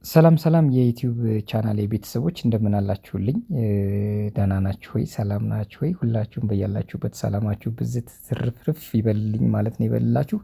ሰላም ሰላም የዩቲዩብ ቻናሌ ቤተሰቦች እንደምን አላችሁልኝ? ደህና ናችሁ ወይ? ሰላም ናችሁ ወይ? ሁላችሁም በያላችሁበት ሰላማችሁ ብዝት ትርፍርፍ ይበልልኝ ማለት ነው ይበልላችሁ።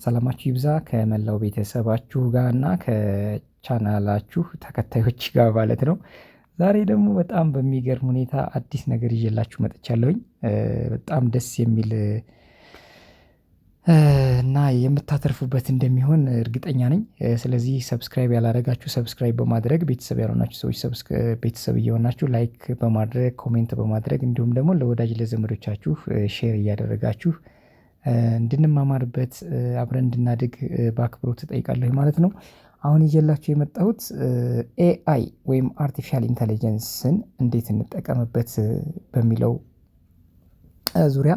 ሰላማችሁ ይብዛ ከመላው ቤተሰባችሁ ጋር እና ከቻናላችሁ ተከታዮች ጋር ማለት ነው። ዛሬ ደግሞ በጣም በሚገርም ሁኔታ አዲስ ነገር ይዤላችሁ መጥቻለሁኝ። በጣም ደስ የሚል እና የምታተርፉበት እንደሚሆን እርግጠኛ ነኝ። ስለዚህ ሰብስክራይብ ያላደረጋችሁ ሰብስክራይብ በማድረግ ቤተሰብ ያልሆናችሁ ሰዎች ቤተሰብ እየሆናችሁ ላይክ በማድረግ ኮሜንት በማድረግ እንዲሁም ደግሞ ለወዳጅ ለዘመዶቻችሁ ሼር እያደረጋችሁ እንድንማማርበት አብረን እንድናድግ በአክብሮት እጠይቃለሁ ማለት ነው። አሁን ይዤላችሁ የመጣሁት ኤአይ ወይም አርቲፊሻል ኢንተለጀንስን እንዴት እንጠቀምበት በሚለው ዙሪያ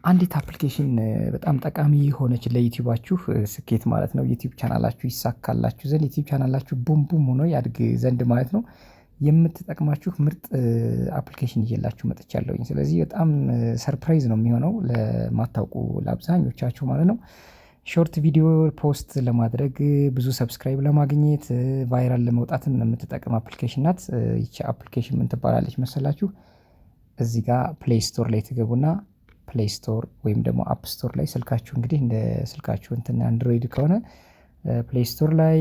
አንዲት አፕሊኬሽን በጣም ጠቃሚ የሆነች ለዩቲዩባችሁ ስኬት ማለት ነው። ዩቲዩብ ቻናላችሁ ይሳካላችሁ ዘንድ ዩቲዩብ ቻናላችሁ ቡም ቡም ሆኖ ያድግ ዘንድ ማለት ነው የምትጠቅማችሁ ምርጥ አፕሊኬሽን ይዤላችሁ መጥቻለሁኝ። ስለዚህ በጣም ሰርፕራይዝ ነው የሚሆነው ለማታውቁ ለአብዛኞቻችሁ ማለት ነው። ሾርት ቪዲዮ ፖስት ለማድረግ ብዙ ሰብስክራይብ ለማግኘት ቫይራል ለመውጣትም የምትጠቅም አፕሊኬሽን ናት። ይቺ አፕሊኬሽን ምን ትባላለች መሰላችሁ? እዚህ ጋር ፕሌይ ስቶር ላይ ትገቡና ፕሌይ ስቶር ወይም ደግሞ አፕ ስቶር ላይ ስልካችሁ እንግዲህ እንደ ስልካችሁ እንትን አንድሮይድ ከሆነ ፕሌይ ስቶር ላይ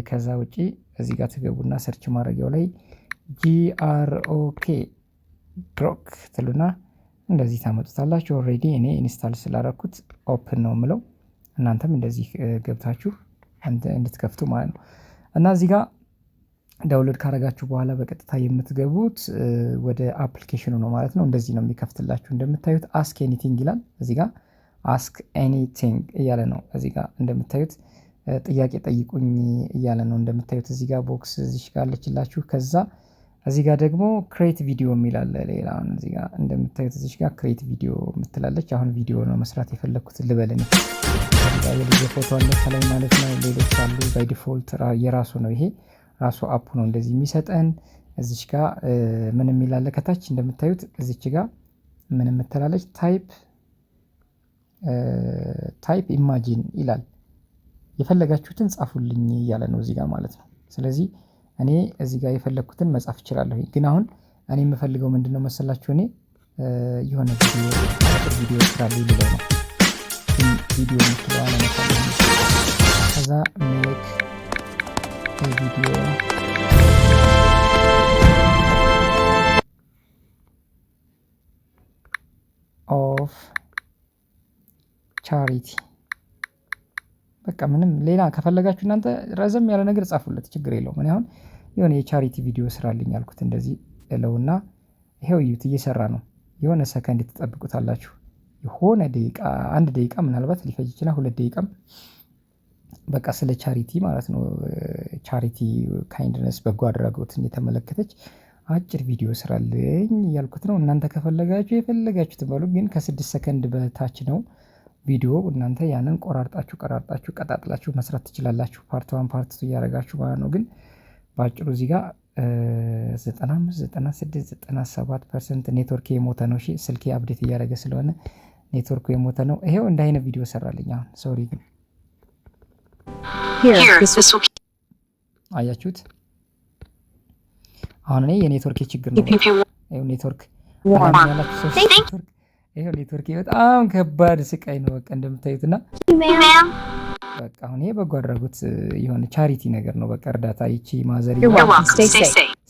ከዛ ውጪ እዚህ ጋር ትገቡና ሰርች ማድረጊያው ላይ GROK ግሮክ ትሉና እንደዚህ ታመጡታላችሁ። ኦልሬዲ እኔ ኢንስታል ስላደረኩት ኦፕን ነው የምለው እናንተም እንደዚህ ገብታችሁ እንድትከፍቱ ማለት ነው። እና እዚህ ጋር ዳውንሎድ ካደረጋችሁ በኋላ በቀጥታ የምትገቡት ወደ አፕሊኬሽኑ ነው ማለት ነው። እንደዚህ ነው የሚከፍትላችሁ። እንደምታዩት አስክ ኤኒቲንግ ይላል እዚህ ጋር አስክ ኤኒቲንግ እያለ ነው። እዚህ ጋር እንደምታዩት ጥያቄ ጠይቁኝ እያለ ነው። እንደምታዩት እዚህ ጋር ቦክስ እዚህ ጋር አለችላችሁ። ከዛ እዚህ ጋር ደግሞ ክሬት ቪዲዮ የሚል አለ ሌላ። አሁን እዚህ ጋር እንደምታዩት እዚህ ጋር ክሬት ቪዲዮ የምትላለች። አሁን ቪዲዮ ነው መስራት የፈለኩት ልበል እኔ። የልጅ ፎቶ አለ ከላይ ማለት ነው። ሌሎች አሉ ባይ ዲፎልት የራሱ ነው ይሄ ራሱ አፑ ነው እንደዚህ የሚሰጠን። እዚች ጋር ምን የሚል አለ ከታች እንደምታዩት እዚች ጋር ምን የምትላለች ታይፕ ኢማጂን ይላል። የፈለጋችሁትን ጻፉልኝ እያለ ነው እዚህ ጋር ማለት ነው። ስለዚህ እኔ እዚህ ጋር የፈለኩትን መጻፍ እችላለሁ። ግን አሁን እኔ የምፈልገው ምንድነው መሰላችሁ? እኔ የሆነ ቪዲዮ ስራልኝ ልለው ነው። ቪዲዮ የምትለዋ ለመሳለ ከዛ ሜክ ቪዲዮ ኦፍ ቻሪቲ በቃ ምንም ሌላ ከፈለጋችሁ እናንተ ረዘም ያለ ነገር ጻፉለት ችግር የለውም። እኔ አሁን የሆነ የቻሪቲ ቪዲዮ ስራልኝ ያልኩት እንደዚህ እለውና ይሄው እዩት እየሰራ ነው። የሆነ ሰከንድ ትጠብቁታላችሁ። የሆነ ደቂቃ 1 ደቂቃ ምናልባት ሊፈጅ ይችላል 2 ደቂቃም በቃ ስለ ቻሪቲ ማለት ነው። ቻሪቲ ካይንድነስ በጎ አድራጎትን የተመለከተች አጭር ቪዲዮ ስራልኝ እያልኩት ነው። እናንተ ከፈለጋችሁ የፈለጋችሁት በሉ። ግን ከ6 ሰከንድ በታች ነው ቪዲዮ። እናንተ ያንን ቆራርጣችሁ ቀጣጥላችሁ መስራት ትችላላችሁ። ፓርት 1 ፓርት 2 እያደረጋችሁ ማለት ነው። ግን በአጭሩ እዚህ ጋር 95 96 97% ኔትወርክ የሞተ ነው። እሺ ስልኬ አፕዴት እያደረገ ስለሆነ ኔትወርኩ የሞተ ነው። ይሄው እንደ አይነት ቪዲዮ ሰራልኝ አሁን ሶሪ ግን አያችሁት? አሁን እኔ የኔትወርክ ችግር ነው። ይሄው ኔትወርክ ይሄው ኔትወርክ በጣም ከባድ ስቃይ ነው። በቃ እንደምታዩትና በቃ አሁን ይሄ በጎ አድራጎት የሆነ ቻሪቲ ነገር ነው። በቃ እርዳታ ይቺ ማዘር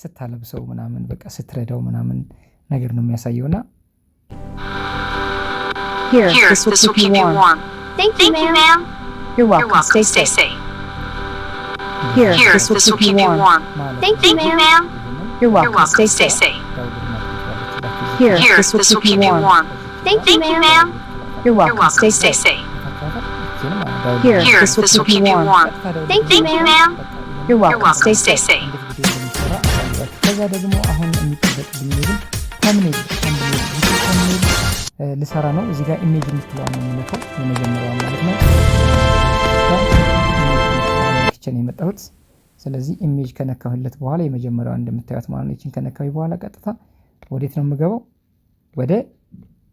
ስታለብሰው ምናምን በቃ ስትረዳው ምናምን ነገር ነው የሚያሳየውና You're welcome. Stay safe. Here, this will keep you warm. Thank you, ma'am. You're welcome. Stay safe. Here, this will keep you warm. Thank you, ma'am. You're welcome. Stay safe. Here, this will keep you warm. Thank you, ma'am. You're welcome. Stay safe. ከዛ ደግሞ አሁን የሚጠበቅብኝ ግን ተምኔል ልሰራ ነው። እዚህ ጋር ኢሜጅ የምትለዋን ነው የምነካው የመጀመሪያው ማለት ነው። ነው የመጣሁት። ስለዚህ ኢሜጅ ከነካሁለት በኋላ የመጀመሪያው እንደምታዩት ማለት ነው። እቺን ከነካሁኝ በኋላ ቀጥታ ወዴት ነው የምገባው? ወደ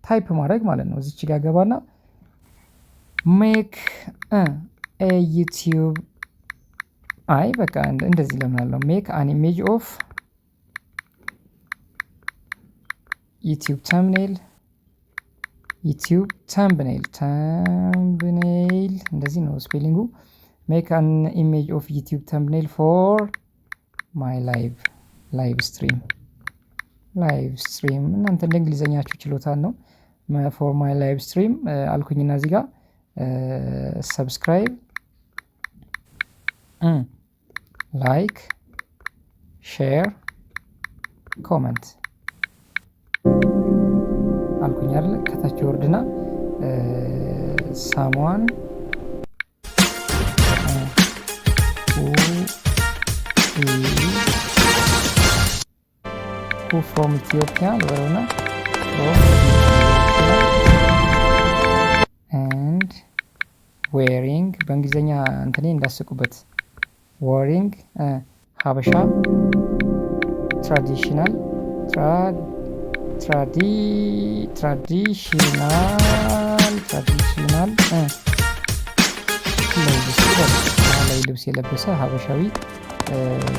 ታይፕ ማድረግ ማለት ነው። እዚች ጋር ገባና ሜክ ዩቲዩብ አይ በቃ እንደዚህ ለምን አለው ሜክ አን ኢሜጅ ኦፍ ዩቲዩብ ተምብኔል እንደዚህ ነው ስፔሊንጉ። ሜክ አን ኢሜጅ ኦፍ ዩቲዩብ ተምብኔል ፎር ማይ ላይቭ ስትሪም እናንተ እንደ እንግሊዘኛችሁ ችሎታን ነው። ፎር ማይ ላይቭ ስትሪም አልኩኝና እዚህ ጋር ሰብስክራይብ ላይክ ሼር ኮመንት አልኩኝ አይደል? ከታች ወርድና ሳሙዋን who from Ethiopia ልበለውና and wearing በእንግሊዘኛ እንትኔ እንዳስቁበት wearing ሀበሻ traditional ባህላዊ ልብስ የለበሰ ሀበሻዊ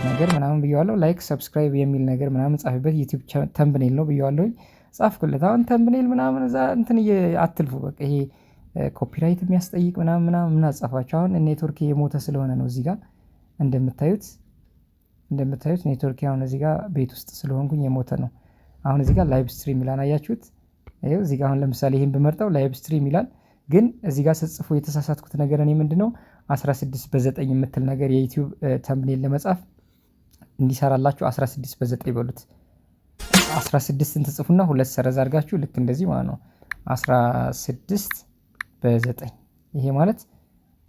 ነገር ምናምን ብየዋለሁ። ላይክ ሰብስክራይብ የሚል ነገር ምናምን ጻፍበት። ዩቲዩብ ተምብኔል ነው ብየዋለሁኝ፣ ጻፍኩለት። አሁን ተምብኔል ምናምን እዛ እንትን አትልፉ። በቃ ይሄ ኮፒራይት የሚያስጠይቅ ምናምን ምን አጻፋችሁ? አሁን ኔትወርክ የሞተ ስለሆነ ነው። እዚህ ጋር እንደምታዩት ኔትወርክ አሁን እዚህ ጋር ቤት ውስጥ ስለሆንኩኝ የሞተ ነው። አሁን እዚህ ጋር ላይቭ ስትሪም ይላል አያችሁት? ይኸው እዚህ ጋር አሁን ለምሳሌ ይሄን ብመርጠው ላይቭ ስትሪም ይላል። ግን እዚህ ጋር ስትጽፉ የተሳሳትኩት ነገር እኔ ምንድነው 16:9 የምትል ነገር የዩቲዩብ ተምብኔል ለመጻፍ እንዲሰራላችሁ 16:9 በሉት። 16ን ትጽፉና ሁለት ሰረዝ አድርጋችሁ ልክ እንደዚህ ማለት ነው 16:9 ይሄ ማለት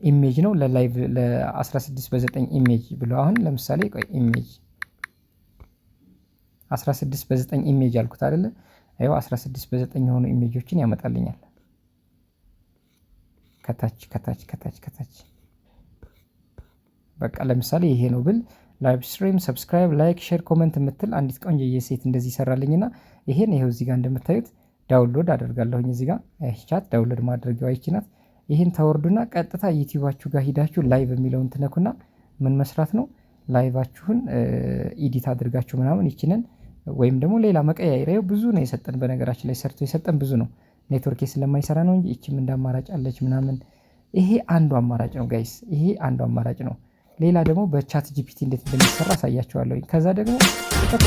ኢሜጅ ነው። ለላይቭ ለ16:9 ኢሜጅ ብሎ አሁን ለምሳሌ ቆይ ኢሜጅ 16:9 ኢሜጅ አልኩት አይደለ? አይው 16:9 የሆኑ ኢሜጆችን ያመጣልኛል። ከታች በቃ ለምሳሌ ይሄ ነው ብል ላይቭ ስትሪም ሰብስክራይብ ላይክ ሼር ኮሜንት የምትል አንዲት ቆንጆዬ ሴት እንደዚህ ይሰራልኝና ይሄን ይሄው እዚህ ጋር እንደምታዩት ዳውንሎድ አደርጋለሁኝ። እዚህ ጋር ቻት ዳውንሎድ ማድረጊያው አይችናት። ይሄን ታወርዱና ቀጥታ ዩቲዩባችሁ ጋር ሂዳችሁ ላይቭ የሚለውን ትነኩና ምን መስራት ነው ላይቫችሁን ኤዲት አድርጋችሁ ምናምን ይችላል። ወይም ደግሞ ሌላ መቀያየሪያው ብዙ ነው የሰጠን። በነገራችን ላይ ሰርቶ የሰጠን ብዙ ነው። ኔትወርክ ስለማይሰራ ነው እንጂ እቺም እንደ አማራጭ አለች ምናምን። ይሄ አንዱ አማራጭ ነው ጋይስ፣ ይሄ አንዱ አማራጭ ነው። ሌላ ደግሞ በቻት ጂፒቲ እንዴት እንደሚሰራ አሳያችኋለሁ። ከዛ ደግሞ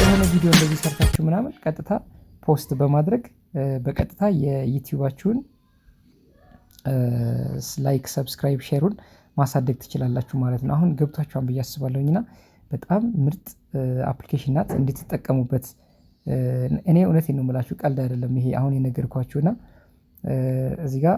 የሆነ ቪዲዮ እንደዚህ ሰርታችሁ ምናምን ቀጥታ ፖስት በማድረግ በቀጥታ የዩቲዩባችሁን ላይክ ሰብስክራይብ ሼሩን ማሳደግ ትችላላችሁ ማለት ነው። አሁን ገብታችኋን ብዬ አስባለሁኝና በጣም ምርጥ አፕሊኬሽን ናት፣ እንድትጠቀሙበት። እኔ እውነቴን ነው የምላችሁ፣ ቀልድ አይደለም ይሄ አሁን የነገርኳችሁና እዚህ ጋር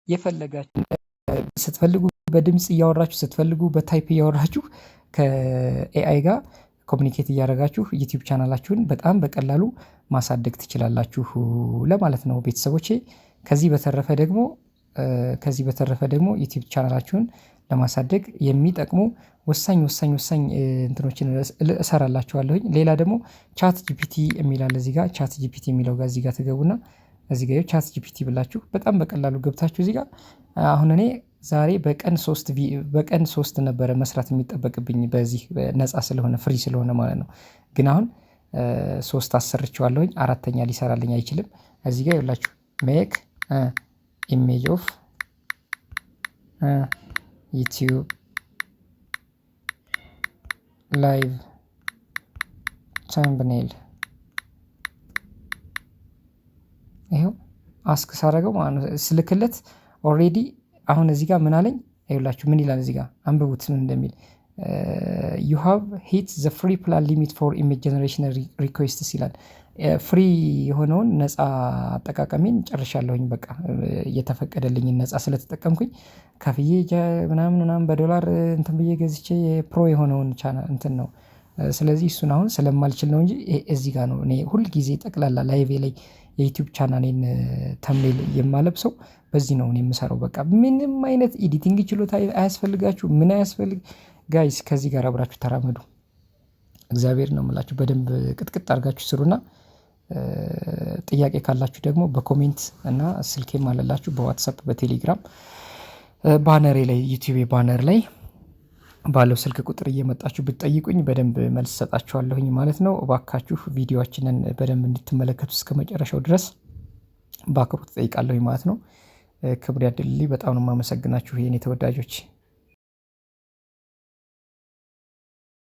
የፈለጋችሁ ስትፈልጉ በድምጽ እያወራችሁ ስትፈልጉ በታይፕ እያወራችሁ ከኤአይ ጋር ኮሚኒኬት እያደረጋችሁ ዩቲዩብ ቻናላችሁን በጣም በቀላሉ ማሳደግ ትችላላችሁ ለማለት ነው ቤተሰቦቼ። ከዚህ በተረፈ ደግሞ ዩቲዩብ ቻናላችሁን ለማሳደግ የሚጠቅሙ ወሳኝ እንትኖችን እሰራላችኋለሁኝ። ሌላ ደግሞ ቻት ጂፒቲ የሚል አለ እዚህ ጋር። ቻት ጂፒቲ የሚለው ጋር እዚህ ጋር ትገቡና እዚህ ጋር ቻት ጂፒቲ ብላችሁ በጣም በቀላሉ ገብታችሁ እዚህ ጋር አሁን እኔ ዛሬ በቀን 3 ነበረ መስራት የሚጠበቅብኝ በዚህ ነፃ ስለሆነ ፍሪ ስለሆነ ማለት ነው። ግን አሁን 3 አሰርቼዋለሁኝ፣ አራተኛ ሊሰራልኝ አይችልም። እዚህ ጋር ይኸውላችሁ ሜክ ኢሜጅ ኦፍ ዩቲዩብ ላይቭ ተምብኔል ይሄው አስክ ሳደርገው ማለት ነው ስልክለት ኦሬዲ አሁን እዚህ ጋር ምን አለኝ ይኸውላችሁ ምን ይላል እዚህ ጋር አንብቡት ምን እንደሚል you have hit the free plan limit for image generation requests ይላል። ፍሪ የሆነውን ነፃ አጠቃቀሜን ጨርሻለሁኝ በቃ የተፈቀደልኝን ነፃ ስለተጠቀምኩኝ ከፍዬ ምናምን በዶላር እንትን ብዬ ገዝቼ ፕሮ የሆነውን ቻናል እንትን ነው። ስለዚህ እሱን አሁን ስለማልችል ነው እንጂ እዚህ ጋር ነው እኔ ሁል ጊዜ ጠቅላላ ላይቬ ላይ የዩቲዩብ ቻናሌን ተምኔል የማለብሰው በዚህ ነው እኔ የምሰራው። በቃ ምንም አይነት ኤዲቲንግ ችሎታ አያስፈልጋችሁ ምን አያስፈልግ ጋይስ ከዚህ ጋር አብራችሁ ተራመዱ። እግዚአብሔር ነው የምላችሁ በደንብ ቅጥቅጥ አድርጋችሁ ስሩና ጥያቄ ካላችሁ ደግሞ በኮሜንት እና ስልኬም አለላችሁ በዋትሳፕ በቴሌግራም ባነሬ ላይ ዩቲዩብ ባነር ላይ ባለው ስልክ ቁጥር እየመጣችሁ ብትጠይቁኝ በደንብ መልስ ሰጣችኋለሁኝ ማለት ነው። እባካችሁ ቪዲዮአችንን በደንብ እንድትመለከቱ እስከመጨረሻው ድረስ በአክብሮት እጠይቃለሁኝ ማለት ነው። ክብር ያድልልኝ። በጣም ነው የማመሰግናችሁ የኔ ተወዳጆች።